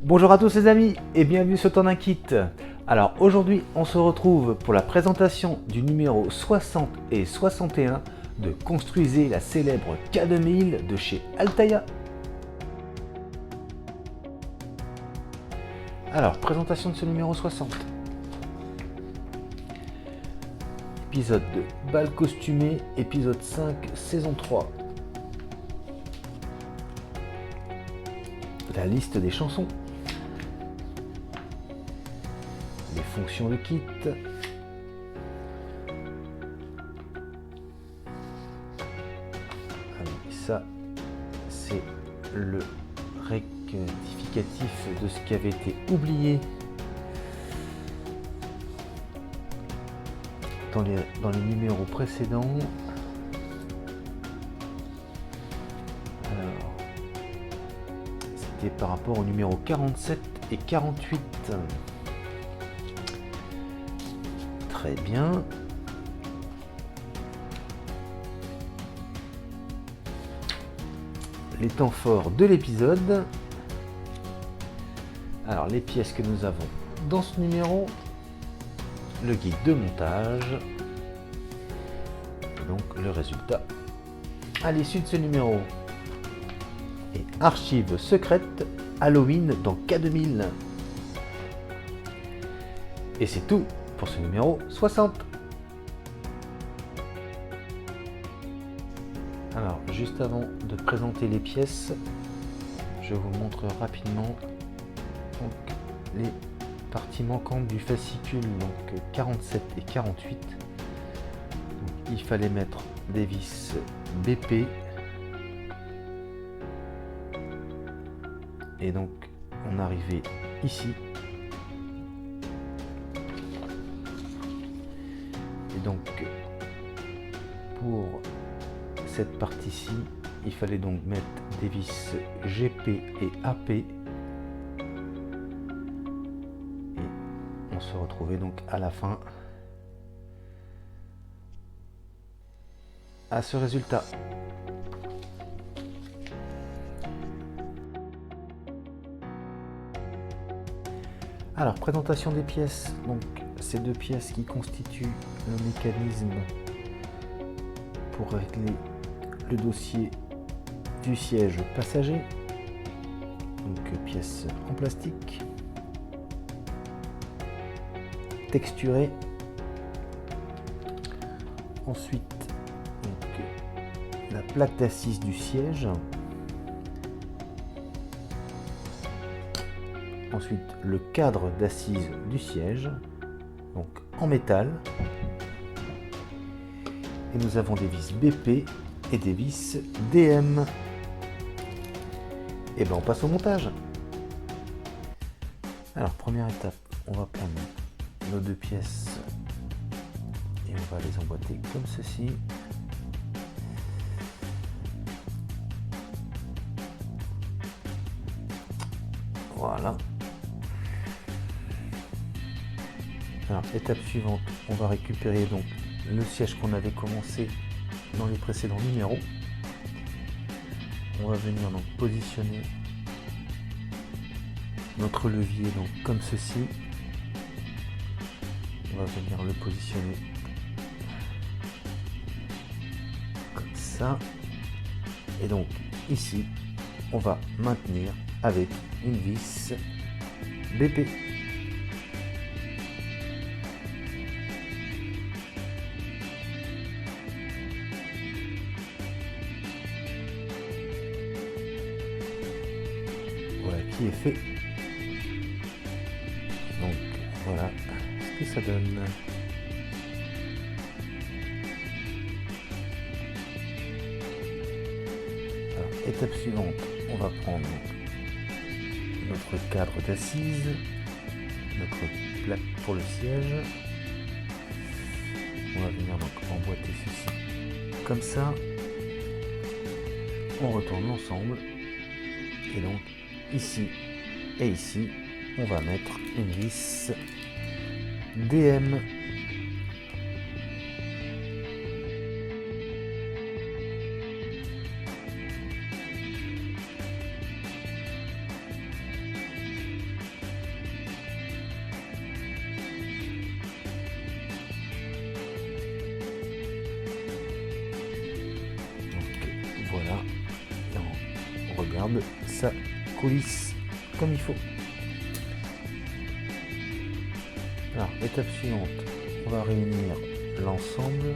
Bonjour à tous les amis et bienvenue sur Ton Kit. Alors aujourd'hui on se retrouve pour la présentation du numéro 60 et 61 de Construisez la célèbre K2000 de chez Altaïa. Alors présentation de ce numéro 60. Épisode 2, bal costumé, épisode 5, saison 3. La liste des chansons. Les fonctions de kit. Et ça, c'est le rectificatif de ce qui avait été oublié dans les numéros précédents. Alors, c'était par rapport au numéro 47 et 48. Très bien. Les temps forts de l'épisode. Alors, les pièces que nous avons dans ce numéro. Le guide de montage. Et donc, le résultat à l'issue de ce numéro. Et archives secrètes Halloween dans K2000. Et c'est tout pour ce numéro 60. Alors, juste avant de présenter les pièces, je vous montre rapidement donc, les parties manquantes du fascicule, donc 47 et 48. Donc, il fallait mettre des vis BP. Et donc, on arrivait ici. Et donc, pour cette partie-ci, il fallait donc mettre des vis GP et AP. Et on se retrouvait donc à la fin à ce résultat. Alors, présentation des pièces. Donc, ces deux pièces qui constituent le mécanisme pour régler le dossier du siège passager. Donc, pièces en plastique, texturées. Ensuite, donc, la plaque d'assise du siège. Ensuite, le cadre d'assise du siège, donc en métal. Et nous avons des vis BP et des vis DM. Et bien on passe au montage. Alors, première étape, on va prendre nos deux pièces et on va les emboîter comme ceci. Voilà. Alors, étape suivante, on va récupérer donc le siège qu'on avait commencé dans les précédents numéros. On va venir donc positionner notre levier donc comme ceci. On va venir le positionner comme ça. Et donc ici, on va maintenir avec une vis BP. Voilà qui est fait. Donc voilà ce que ça donne. Alors, étape suivante, on va prendre notre cadre d'assise, notre plaque pour le siège. On va venir donc emboîter ceci comme ça. On retourne l'ensemble. Et donc ici et ici, on va mettre une vis DM. regarde, ça coulisse comme il faut. Alors, étape suivante, on va réunir l'ensemble.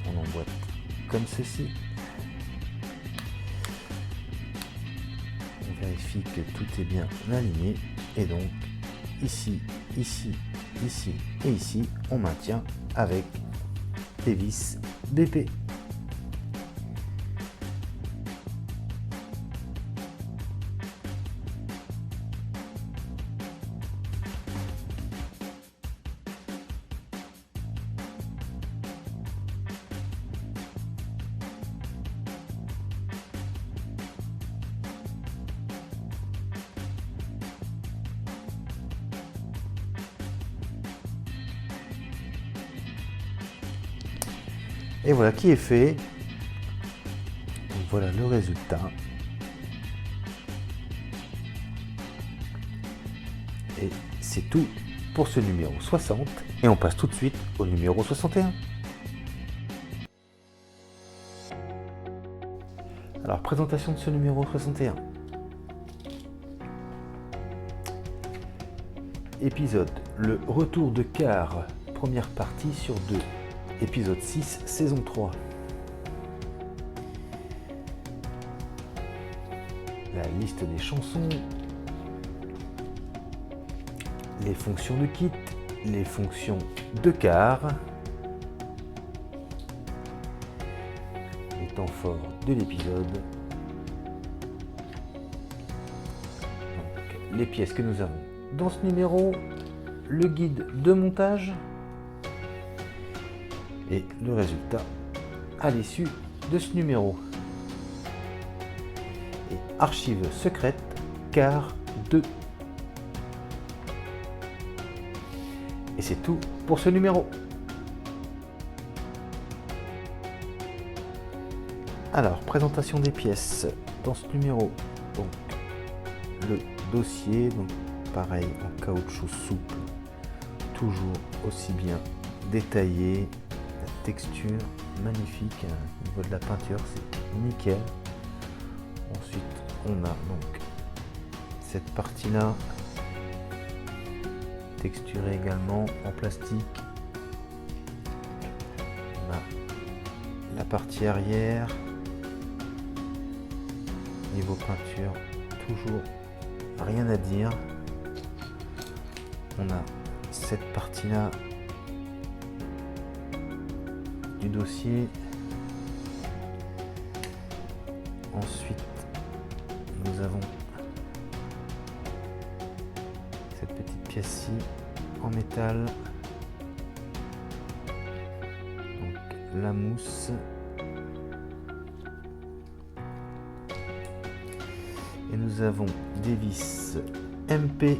On emboîte comme ceci. On vérifie que tout est bien aligné. Et donc, ici, ici, ici et ici, on maintient avec des vis BP. Et voilà qui est fait. Donc voilà le résultat. Et c'est tout pour ce numéro 60. Et on passe tout de suite au numéro 61. Alors, présentation de ce numéro 61. Épisode, le retour de Car, première partie sur 2. Épisode 6, saison 3. La liste des chansons, les fonctions de kit, les fonctions de Car, les temps forts de l'épisode, les pièces que nous avons dans ce numéro, le guide de montage et le résultat à l'issue de ce numéro. Et archives secrètes, Car 2. Et c'est tout pour ce numéro. Alors, présentation des pièces dans ce numéro. Donc, le dossier, donc pareil en caoutchouc souple, toujours aussi bien détaillé. Texture magnifique, au niveau de la peinture c'est nickel. Ensuite on a donc cette partie là texturée également en plastique. On a la partie arrière, niveau peinture toujours rien à dire. On a cette partie là du dossier. Ensuite nous avons cette petite pièce-ci en métal, donc la mousse, et nous avons des vis MP,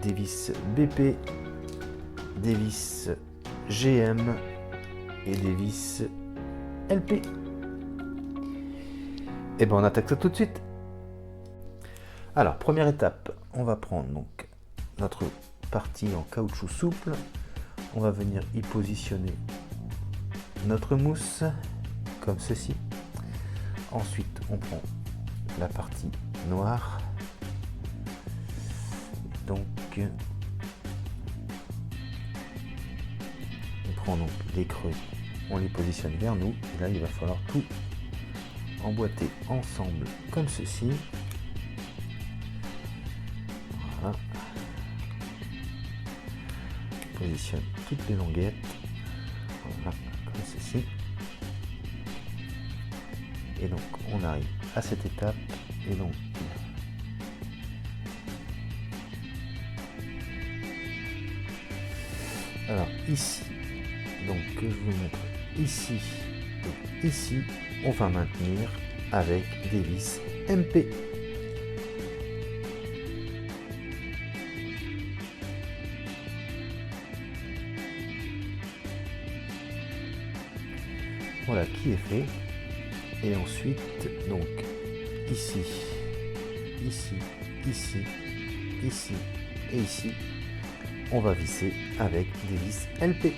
des vis BP, des vis GM et des vis LP. Et ben on attaque ça tout de suite. Alors, première étape, on va prendre donc notre partie en caoutchouc souple. On va venir y positionner notre mousse comme ceci. Ensuite, on prend la partie noire. Donc on prend donc les creux, on les positionne vers nous, et là il va falloir tout emboîter ensemble comme ceci. Voilà. On positionne toutes les languettes, voilà, comme ceci. Et donc on arrive à cette étape, et donc alors ici, donc que je vous montre ici et ici, on va maintenir avec des vis MP. Voilà qui est fait. Et ensuite, donc ici, ici, ici, ici et ici, on va visser avec des vis LP.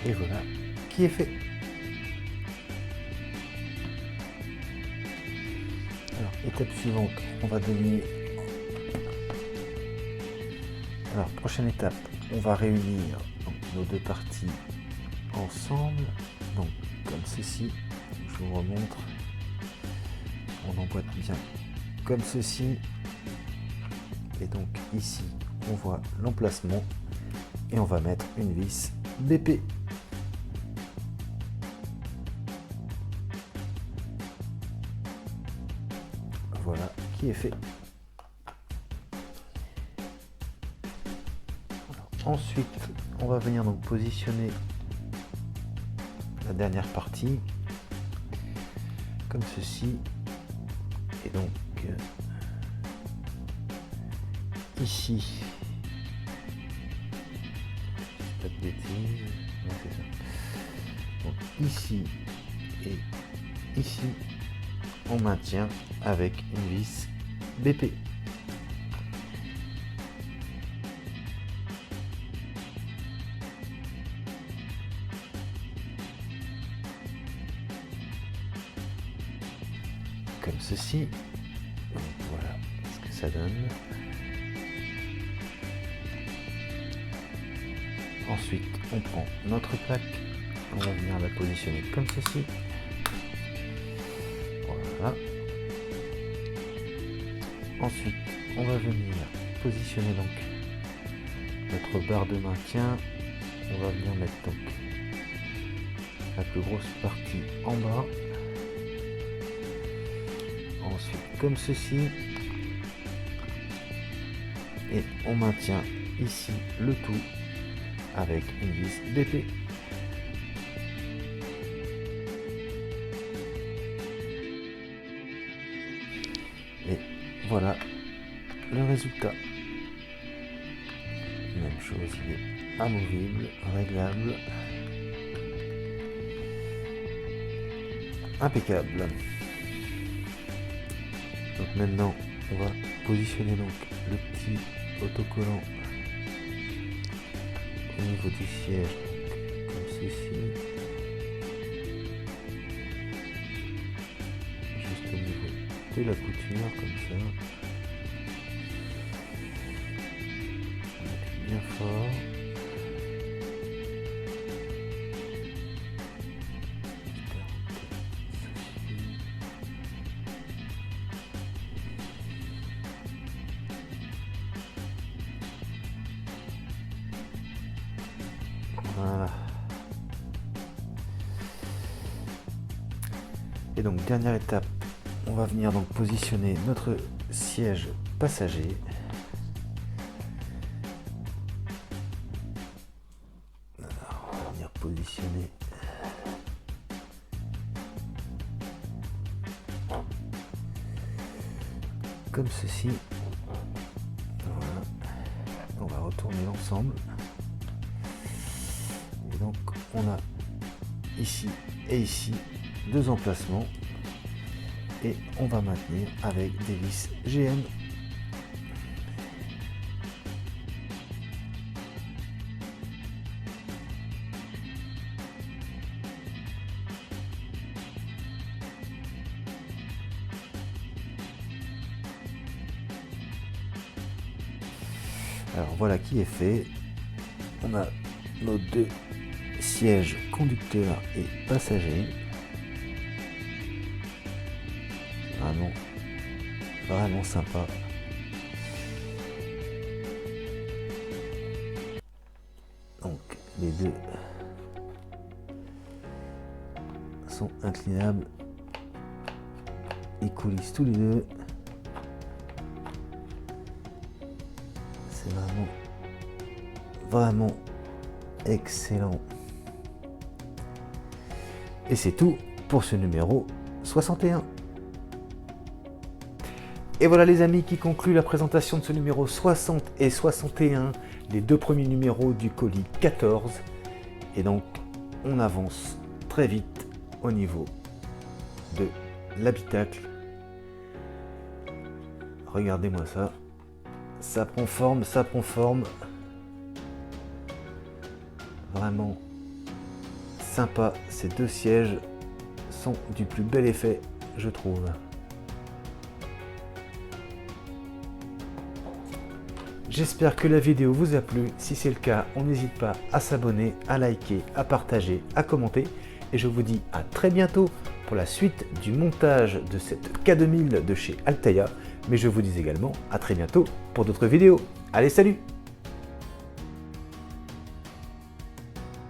Et voilà qui est fait. Alors, étape suivante, on va donner... Alors, prochaine étape, on va réunir donc, nos deux parties ensemble. Donc, comme ceci, je vous remontre. On emboîte bien comme ceci. Et donc, ici, on voit l'emplacement. Et on va mettre une vis BP. Voilà qui est fait. Alors, ensuite, on va venir donc positionner la dernière partie comme ceci. Et donc ici, pas de bêtises, non, c'est ça. Donc ici et ici, on maintient avec une vis BP. Comme ceci. Donc voilà ce que ça donne. Ensuite, on prend notre plaque, on va venir la positionner comme ceci. Voilà. Ensuite, on va venir positionner donc notre barre de maintien. On va venir mettre donc la plus grosse partie en bas. Ensuite, comme ceci. Et on maintient ici le tout avec une vis BP. Et voilà le résultat. Même chose, il est amovible, réglable, impeccable. Donc maintenant, on va positionner donc le petit autocollant au niveau du siège, comme ceci, juste au niveau de la couture, comme ça. On met bien fort. Voilà. Et donc dernière étape, on va venir donc positionner notre siège passager. Alors, on va venir positionner comme ceci. Voilà. On va retourner l'ensemble. Et donc on a ici et ici deux emplacements et on va maintenir avec des vis GM. Alors voilà qui est fait. On a nos deux sièges conducteurs et passagers. Vraiment sympa. Donc les deux sont inclinables. Ils coulissent tous les deux. C'est vraiment excellent. Et c'est tout pour ce numéro 61. Et voilà les amis qui conclut la présentation de ce numéro 60 et 61, les deux premiers numéros du colis 14. Et donc on avance très vite au niveau de l'habitacle. Regardez-moi ça. Ça prend forme, ça prend forme. Vraiment sympa, ces deux sièges sont du plus bel effet, je trouve. J'espère que la vidéo vous a plu. Si c'est le cas, on n'hésite pas à s'abonner, à liker, à partager, à commenter. Et je vous dis à très bientôt pour la suite du montage de cette K2000 de chez Altaïa. Mais je vous dis également à très bientôt pour d'autres vidéos. Allez, salut!